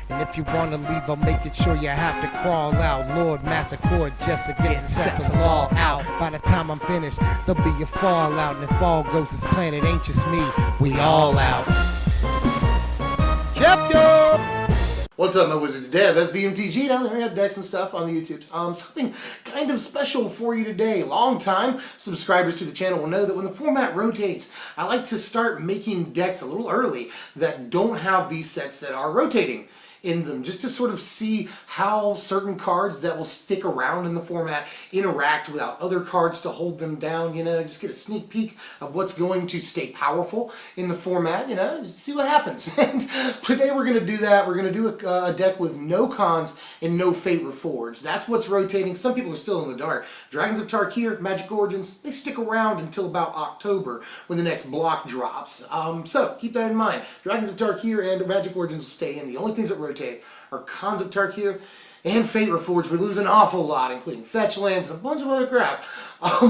And if you wanna leave, I'll make it sure you have to crawl out. Lord Massacre just to get set to law out. By the time I'm finished, there'll be a fallout. And if all goes as planned, it ain't just me, we all out. What's up, my wizards? Dev, SBMTG down there at decks and stuff on the YouTubes. Something kind of special for you today. Long-time subscribers to the channel will know that when the format rotates, I like to start making decks a little early that don't have these sets that are rotating in them, just to sort of see how certain cards that will stick around in the format interact without other cards to hold them down, you know, just get a sneak peek of what's going to stay powerful in the format, you know, just see what happens. And today we're going to do that. We're going to do a deck with no cons and no Fate Reforged. That's what's rotating. Some people are still in the dark. Dragons of Tarkir, Magic Origins, they stick around until about October when the next block drops. So keep that in mind. Dragons of Tarkir and Magic Origins will stay in. The only things that rotate are Cons of Tarkir and Fate Reforged. We lose an awful lot, including fetch lands and a bunch of other crap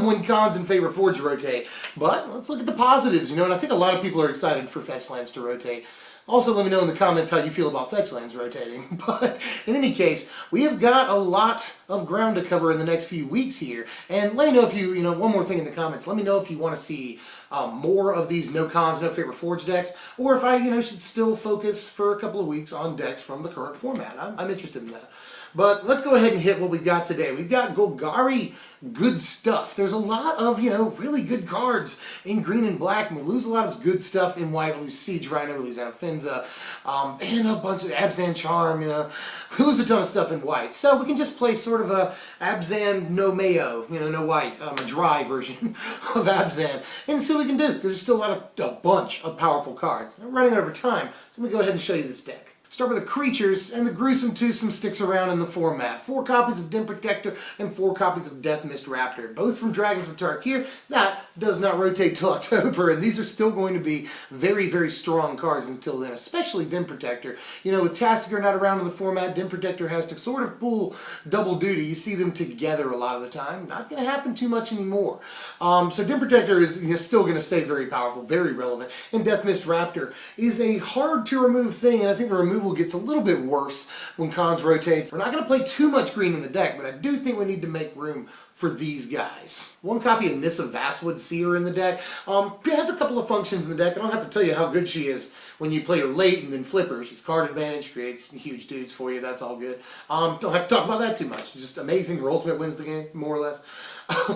when Cons and Fate Reforged rotate. But let's look at the positives, you know, and I think a lot of people are excited for fetch lands to rotate. Also, let me know in the comments how you feel about fetch lands rotating. But in any case, we have got a lot of ground to cover in the next few weeks here. And let me know if you know, one more thing in the comments. Let me know if you want to see more of these no cons, no Fate Reforged decks, or if I, you know, should still focus for a couple of weeks on decks from the current format. I'm interested in that. But let's go ahead and hit what we've got today. We've got Golgari Good Stuff. There's a lot of, you know, really good cards in green and black, and we lose a lot of good stuff in white. We lose Siege Rhino, we lose Anafinza, and a bunch of Abzan Charm, you know. We lose a ton of stuff in white. So we can just play sort of a Abzan no mayo, you know, no white, a dry version of Abzan, and see what we can do. There's still a bunch of powerful cards. I'm running over time, so let me go ahead and show you this deck. Start with the creatures, and the gruesome twosome sticks around in the format. 4 copies of Den Protector and 4 copies of Death Mist Raptor, both from Dragons of Tarkir. That does not rotate till October, and these are still going to be very, very strong cards until then, especially Den Protector. You know, with Tassiger not around in the format, Den Protector has to sort of pull double duty. You see them together a lot of the time. Not going to happen too much anymore. So Den Protector is, you know, still going to stay very powerful, very relevant, and Death Mist Raptor is a hard to remove thing, and I think the removal gets a little bit worse when Cons rotates. We're not going to play too much green in the deck, but I do think we need to make room for these guys. 1 copy of Nissa Vastwood Seer in the deck. It has a couple of functions in the deck. I don't have to tell you how good she is when you play her late and then flip her. She's card advantage, creates huge dudes for you. That's all good. Don't have to talk about that too much. Just amazing. Her ultimate wins the game, more or less.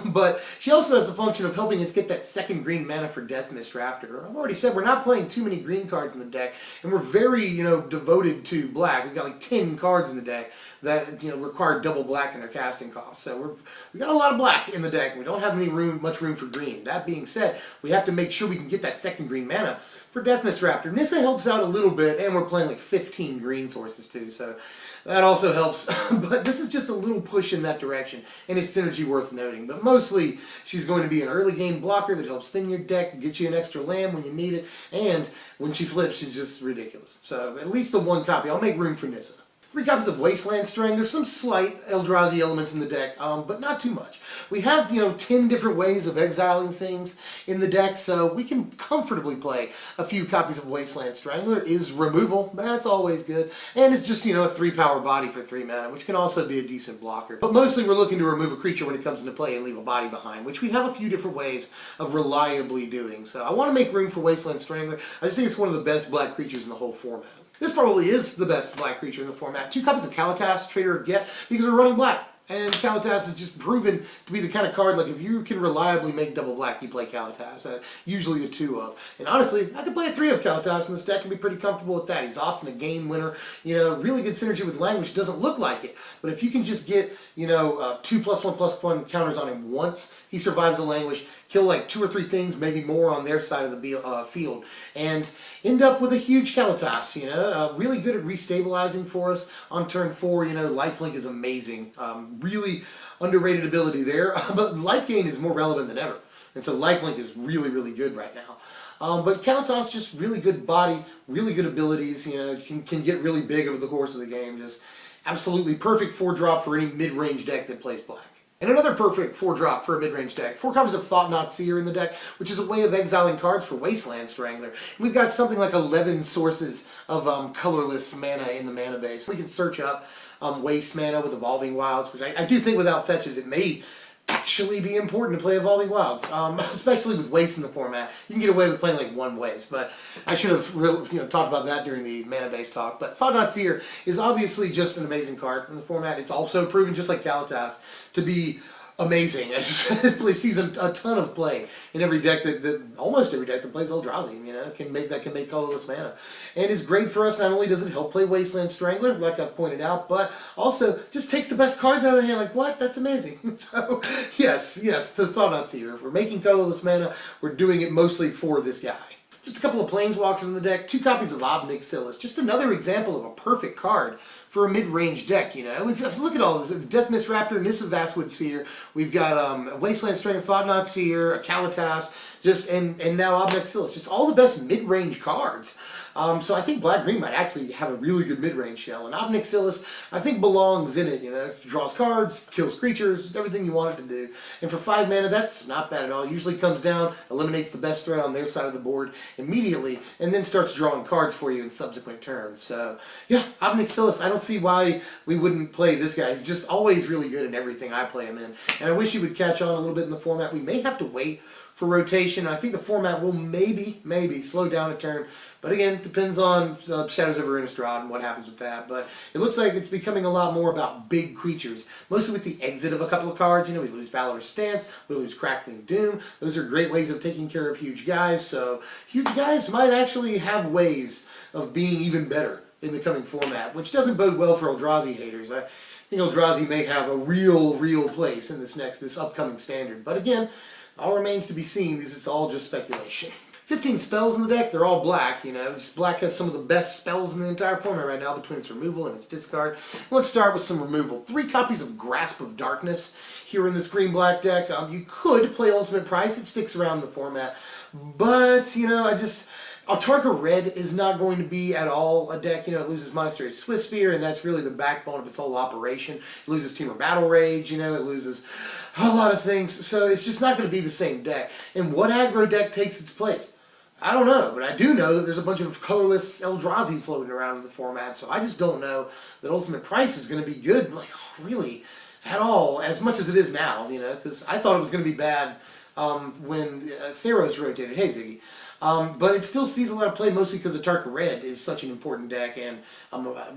But she also has the function of helping us get that second green mana for Death Mist Raptor. I've already said we're not playing too many green cards in the deck, and we're very, you know, devoted to black. We've got like 10 cards in the deck that, you know, require double black in their casting costs. So we got a lot of black in the deck. We don't have much room for green. That being said, we have to make sure we can get that second green mana for Death Mist Raptor. Nissa helps out a little bit, and we're playing like 15 green sources too, so that also helps. But this is just a little push in that direction, and it's synergy worth noting. But mostly, she's going to be an early game blocker that helps thin your deck, get you an extra land when you need it, and when she flips, she's just ridiculous. So at least the 1 copy. I'll make room for Nissa. 3 copies of Wasteland String. There's some slight Eldrazi elements in the deck, but not too much. We have, you know, 10 different ways of exiling things in the deck, so we can comfortably play a few copies of Wasteland Strangler. Is removal, that's always good. And it's just, you know, a 3-power body for 3 mana, which can also be a decent blocker. But mostly we're looking to remove a creature when it comes into play and leave a body behind, which we have a few different ways of reliably doing. So I want to make room for Wasteland Strangler. I just think it's one of the best black creatures in the whole format. This probably is the best black creature in the format. 2 copies of Kalitas, Trader of Get, because we're running black. And Kalitas is just proven to be the kind of card, like if you can reliably make double black, you play Kalitas. Usually a 2 of. And honestly, I could play a 3 of Kalitas in this deck and be pretty comfortable with that. He's often a game winner. You know, really good synergy with language. Doesn't look like it. But if you can just get, you know, 2+1/+1 counters on him once, he survives the language, kill like 2 or 3 things, maybe more on their side of the field, and end up with a huge Kalitas, you know, really good at restabilizing for us on turn 4. You know, lifelink is amazing, really underrated ability there, but life gain is more relevant than ever, and so lifelink is really, really good right now. But Kalitas, just really good body, really good abilities, you know, can get really big over the course of the game, just absolutely perfect 4-drop for any mid-range deck that plays black. And another perfect 4-drop for a mid-range deck. 4 copies of Thought-Knot Seer in the deck, which is a way of exiling cards for Wasteland Strangler. And we've got something like 11 sources of colorless mana in the mana base. We can search up waste mana with Evolving Wilds, which I do think without fetches it may actually be important to play Evolving Wilds, especially with waste in the format. You can get away with playing like 1 waste, but I should have talked about that during the mana base talk. But Thought-Knot Seer is obviously just an amazing card in the format. It's also proven, just like Kalitas, to be amazing. It sees a ton of play in every deck almost every deck that plays Eldrazi, can make colorless mana. And is great for us. Not only does it help play Wasteland Strangler, like I've pointed out, but also just takes the best cards out of the hand. Like, what? That's amazing. So, yes, to Thought-Knot Seer. If we're making colorless mana, we're doing it mostly for this guy. Just a couple of Planeswalkers in the deck, 2 copies of Ob Nixilis. Just another example of a perfect card for a mid-range deck, Look at all this. Death Mist Raptor, Nissa Vastwood Seer. We've got Wasteland Strangler, Thought-Knot Seer, a Kalitas, and now Ob Nixilis. Just all the best mid-range cards. So I think Black-Green might actually have a really good mid-range shell. And Ob Nixilis, I think, belongs in it, Draws cards, kills creatures, everything you want it to do. And for 5 mana, that's not bad at all. Usually comes down, eliminates the best threat on their side of the board immediately, and then starts drawing cards for you in subsequent turns. So, yeah, Ob Nixilis, I don't see why we wouldn't play this guy. He's just always really good in everything I play him in. And I wish he would catch on a little bit in the format. We may have to wait for rotation. I think the format will maybe slow down a turn. But again, depends on Shadows over Innistrad and what happens with that. But it looks like it's becoming a lot more about big creatures. Mostly with the exit of a couple of cards. We lose Valorous Stance, we lose Crackling Doom. Those are great ways of taking care of huge guys. So huge guys might actually have ways of being even better in the coming format, which doesn't bode well for Eldrazi haters. I think Eldrazi may have a real place in this upcoming standard. But again, all remains to be seen. It's all just speculation. 15 spells in the deck, they're all black, Just black has some of the best spells in the entire format right now between its removal and its discard. Let's start with some removal. 3 copies of Grasp of Darkness here in this green-black deck. You could play Ultimate Price, it sticks around the format. But, Autarka Red is not going to be at all a deck. It loses Monastery Swiftspear, and that's really the backbone of its whole operation. It loses Temur Battle Rage, it loses a lot of things. So it's just not going to be the same deck. And what aggro deck takes its place? I don't know, but I do know that there's a bunch of colorless Eldrazi floating around in the format, so I just don't know that Ultimate Price is going to be good, really, at all, as much as it is now, because I thought it was going to be bad when Theros rotated. Hey, Ziggy. But it still sees a lot of play, mostly because Autarka Red is such an important deck, and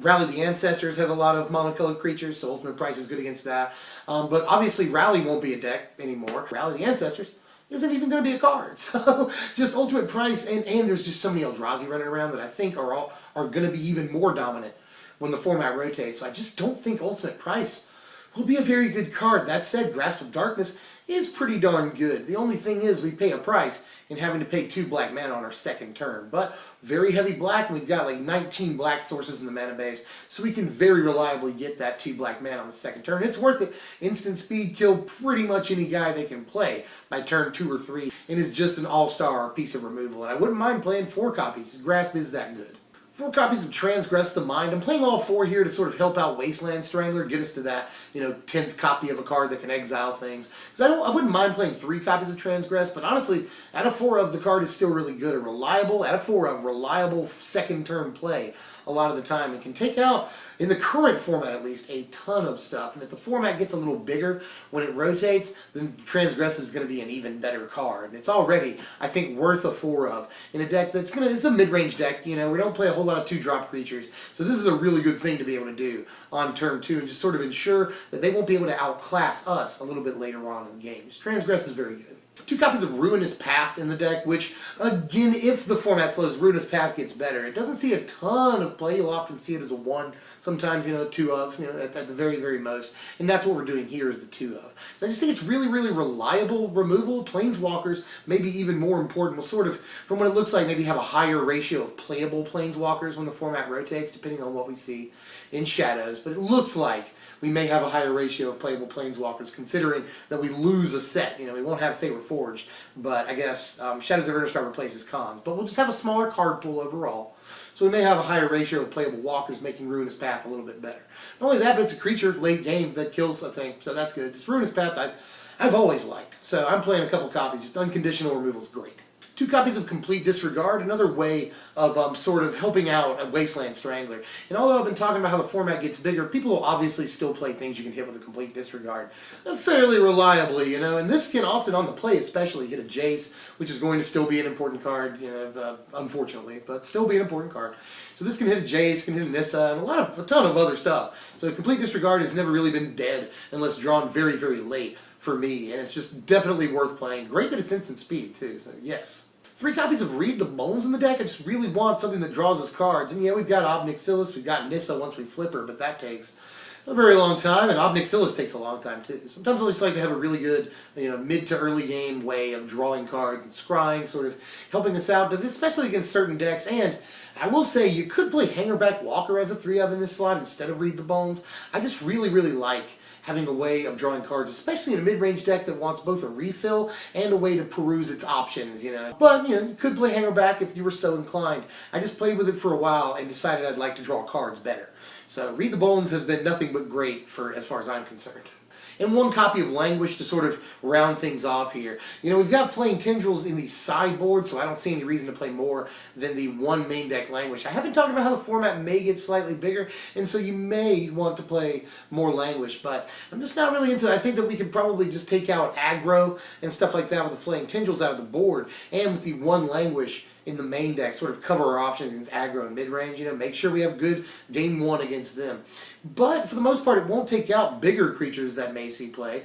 Rally the Ancestors has a lot of monocolored creatures, so Ultimate Price is good against that. But obviously Rally won't be a deck anymore. Rally the Ancestors isn't even going to be a card. So just Ultimate Price, and there's just so many Eldrazi running around that I think are going to be even more dominant when the format rotates. So I just don't think Ultimate Price will be a very good card. That said, Grasp of Darkness is pretty darn good. The only thing is we pay a price in having to pay 2 black mana on our second turn. But very heavy black, and we've got like 19 black sources in the mana base, so we can very reliably get that 2 black mana on the second turn. It's worth it. Instant speed, kill pretty much any guy they can play by turn 2 or 3, and is just an all-star piece of removal. And I wouldn't mind playing 4 copies. Grasp is that good. 4 copies of Transgress the Mind. I'm playing all 4 here to sort of help out Wasteland Strangler, get us to that, 10th copy of a card that can exile things. Because I wouldn't mind playing 3 copies of Transgress, but honestly, out of 4 of, the card is still really good. Out of 4 of, reliable second turn play a lot of the time, and can take out, in the current format at least, a ton of stuff. And if the format gets a little bigger when it rotates, then Transgress is going to be an even better card. And it's already, I think, worth a 4 of in a deck that's it's a mid-range deck. We don't play a whole lot of 2-drop creatures, so this is a really good thing to be able to do on turn 2 and just sort of ensure that they won't be able to outclass us a little bit later on in the game. Transgress is very good. 2 copies of Ruinous Path in the deck, which, again, if the format slows, Ruinous Path gets better. It doesn't see a ton of play. You'll often see it as a 1, sometimes, 2 of, at the very, very most. And that's what we're doing here is the 2 of. So I just think it's really, really reliable removal. Planeswalkers, maybe even more important, will sort of, from what it looks like, maybe have a higher ratio of playable Planeswalkers when the format rotates, depending on what we see in Shadows. But it looks like we may have a higher ratio of playable Planeswalkers, considering that we lose a set. We won't have Favor Forged, but I guess Shadows of Innistrad replaces Cons. But we'll just have a smaller card pool overall. So so we may have a higher ratio of playable walkers, making Ruinous Path a little bit better. Not only that, but it's a creature late game that kills a thing, so that's good. Just Ruinous Path I've always liked, so I'm playing a couple copies. Just unconditional removal is great. 2 copies of Complete Disregard, another way of sort of helping out a Wasteland Strangler. And although I've been talking about how the format gets bigger, people will obviously still play things you can hit with a Complete Disregard fairly reliably, you know, and this can often on the play especially hit a Jace, which is going to still be an important card, you know, unfortunately, but still be an important card. So this can hit a Jace, can hit a Nissa, and a ton of other stuff. So Complete Disregard has never really been dead unless drawn very, very late for me, and it's just definitely worth playing. Great that it's instant speed too, so yes. 3 copies of Read the Bones in the deck. I just really want something that draws us cards. And yeah, we've got Obnixilis, we've got Nissa once we flip her, but that takes a very long time, and Obnixilis takes a long time too. Sometimes I just like to have a really good, you know, mid to early game way of drawing cards and scrying, sort of helping us out, especially against certain decks. And I will say you could play Hangerback Walker as a 3-of in this slot instead of Read the Bones. I just really, really like having a way of drawing cards, especially in a mid-range deck that wants both a refill and a way to peruse its options, you know. But, you know, you could play Hangerback if you were so inclined. I just played with it for a while and decided I'd like to draw cards better. So Read the Bones has been nothing but great for as far as I'm concerned. And 1 copy of Languish to sort of round things off here. You know, we've got Flame Tendrils in the sideboard, so I don't see any reason to play more than the 1 main deck Languish. I haven't talked about how the format may get slightly bigger, and so you may want to play more Languish, but I'm just not really into it. I think that we could probably just take out aggro and stuff like that with the Flame Tendrils out of the board, and with the 1 Languish in the main deck, sort of cover our options against aggro and mid-range, you know, make sure we have good game 1 against them. But for the most part, it won't take out bigger creatures that may see play.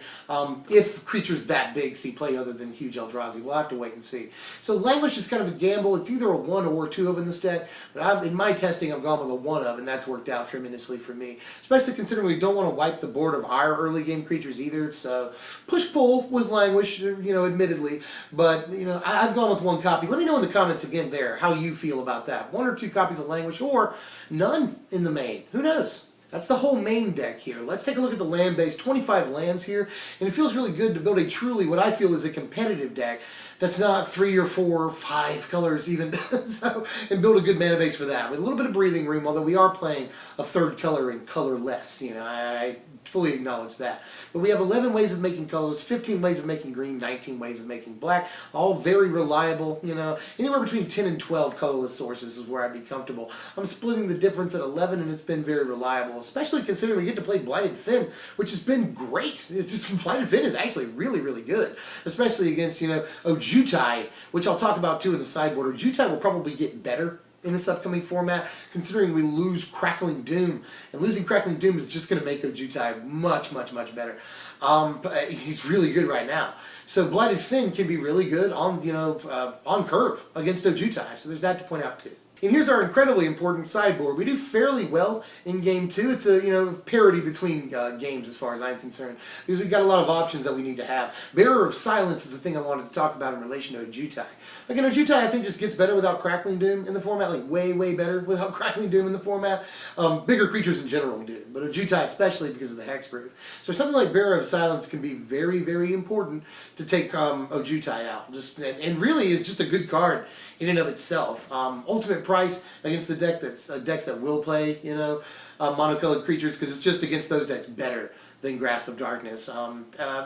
If creatures that big see play other than huge Eldrazi, we'll have to wait and see. So Languish is kind of a gamble. It's either a 1 or 2-of in this deck, but in my testing, I've gone with a 1-of, and that's worked out tremendously for me. Especially considering we don't want to wipe the board of our early game creatures either. So push-pull with Languish, you know, admittedly. But, you know, I've gone with 1 copy. Let me know in the comments again there how you feel about that. 1 or 2 copies of Languish, or none in the main. Who knows? That's the whole main deck here. Let's take a look at the land base. 25 lands here, and it feels really good to build a truly, what I feel is a competitive deck that's not 3 or 4 or 5 colors even, so, and build a good mana base for that with a little bit of breathing room, although we are playing a 3rd color and colorless, you know, I fully acknowledge that. But we have 11 ways of making colors, 15 ways of making green, 19 ways of making black, all very reliable, you know, anywhere between 10 and 12 colorless sources is where I'd be comfortable. I'm splitting the difference at 11, and it's been very reliable, especially considering we get to play Blighted Fin, which has been great. It's just, Blighted Fin is actually really, really good, especially against, you know, Ojutai, which I'll talk about too in the sideboard. Ojutai will probably get better in this upcoming format, considering we lose Crackling Doom. And losing Crackling Doom is just going to make Ojutai much, much, much better. But he's really good right now. So Blighted Fin can be really good on, you know, on curve against Ojutai. So there's that to point out too. And here's our incredibly important sideboard. We do fairly well in game 2. It's a, you know, parity between games as far as I'm concerned, because we've got a lot of options that we need to have. Bearer of Silence is the thing I wanted to talk about in relation to Ojutai. Again, Ojutai I think just gets better without Crackling Doom in the format, like way, way better without Crackling Doom in the format. Bigger creatures in general do, but Ojutai especially because of the hexproof. So something like Bearer of Silence can be very, very important to take Ojutai out. And really is just a good card in and of itself. Ultimate price against the decks that will play, you know, monocolored creatures, because it's just against those decks better than Grasp of Darkness.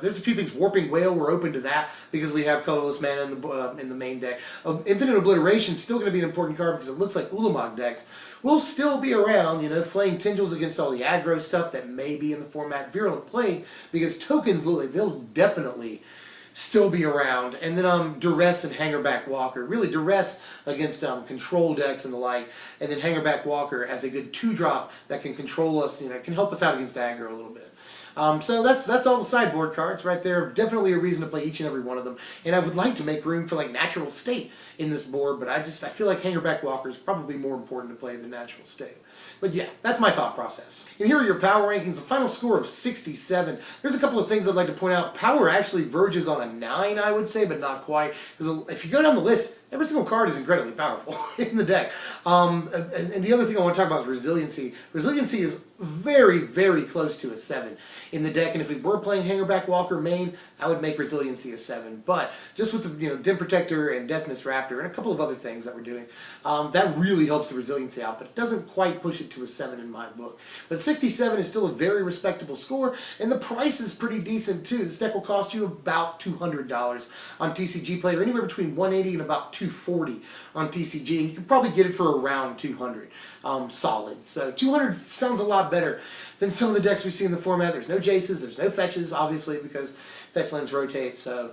There's a few things. Warping Whale, we're open to that because we have colorless mana in the main deck. Infinite Obliteration is still going to be an important card because it looks like Ulamog decks will still be around. You know, Flame Tendrils against all the aggro stuff that may be in the format. Virulent Plague, because tokens, they'll definitely still be around. And then Duress and Hangerback Walker. Really Duress against control decks and the like. And then Hangerback Walker as a good 2-drop that can control us, you know, can help us out against aggro a little bit. So that's all the sideboard cards right there. Definitely a reason to play each and every one of them. And I would like to make room for like Natural State in this board, but I feel like Hangerback Walker is probably more important to play than Natural State. But yeah, that's my thought process. And here are your power rankings. The final score of 67. There's a couple of things I'd like to point out. Power actually verges on a 9, I would say, but not quite. Because if you go down the list, every single card is incredibly powerful in the deck. And the other thing I want to talk about is resiliency. Resiliency is very, very close to a 7 in the deck, and if we were playing Hangerback Walker main, I would make resiliency a 7. But just with the Dim Protector and Deafness Raptor and a couple of other things that we're doing, that really helps the resiliency out, but it doesn't quite push it to a 7 in my book. But 67 is still a very respectable score, and the price is pretty decent too. This deck will cost you about $200 on TCG Player, anywhere between $180 and about $240 on TCG, and you can probably get it for around $200 solid. So $200 sounds a lot better than some of the decks we see in the format. There's no Jaces, there's no Fetches, obviously, because Fetch lands rotate, so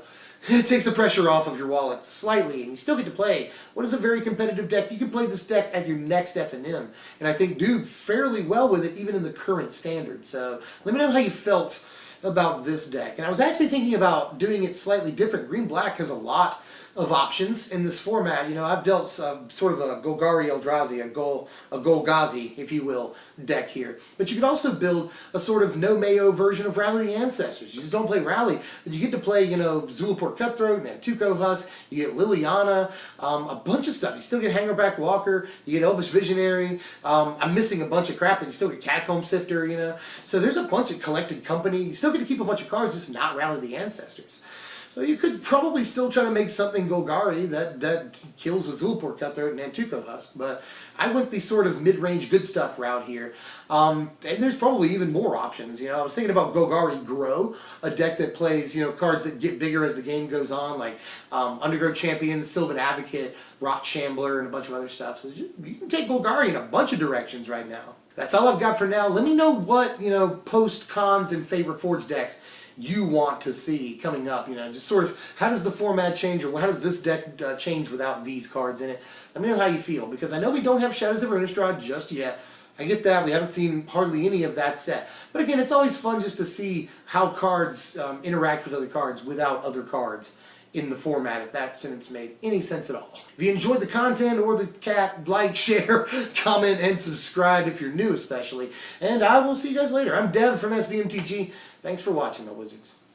it takes the pressure off of your wallet slightly, and you still get to play what is a very competitive deck. You can play this deck at your next F&M, and I think do fairly well with it even in the current standard. So let me know how you felt about this deck. And I was actually thinking about doing it slightly different. Green-Black has a lot of options in this format. I've dealt sort of a Golgari Eldrazi, a Golgazi, if you will, deck here. But you could also build a sort of no Mayo version of Rally the Ancestors. You just don't play Rally, but you get to play, Zulaport Cutthroat, Nantuko Husk, you get Liliana, a bunch of stuff. You still get Hangerback Walker, you get Elvish Visionary. I'm missing a bunch of crap, but you still get Catacomb Sifter, So there's a bunch of Collected Company. You still get to keep a bunch of cards, just not Rally the Ancestors. So you could probably still try to make something Golgari that kills with Zulaport Cutthroat and Nantuko Husk, but I went the sort of mid-range good stuff route here. And there's probably even more options. I was thinking about Golgari Grow, a deck that plays, cards that get bigger as the game goes on, like Undergrowth Champion, Sylvan Advocate, Rock Shambler, and a bunch of other stuff. So you can take Golgari in a bunch of directions right now. That's all I've got for now. Let me know what, post, cons, and favorite Forge decks you want to see coming up. Just sort of how does the format change, or how does this deck change without these cards in it? Let me know how you feel, because I know we don't have Shadows of Innistrad just yet. I get that. We haven't seen hardly any of that set. But again, it's always fun just to see how cards interact with other cards without other cards in the format, if that sentence made any sense at all. If you enjoyed the content or the cat, like, share, comment, and subscribe if you're new especially. And I will see you guys later. I'm Dev from SBMTG. Thanks for watching, my wizards.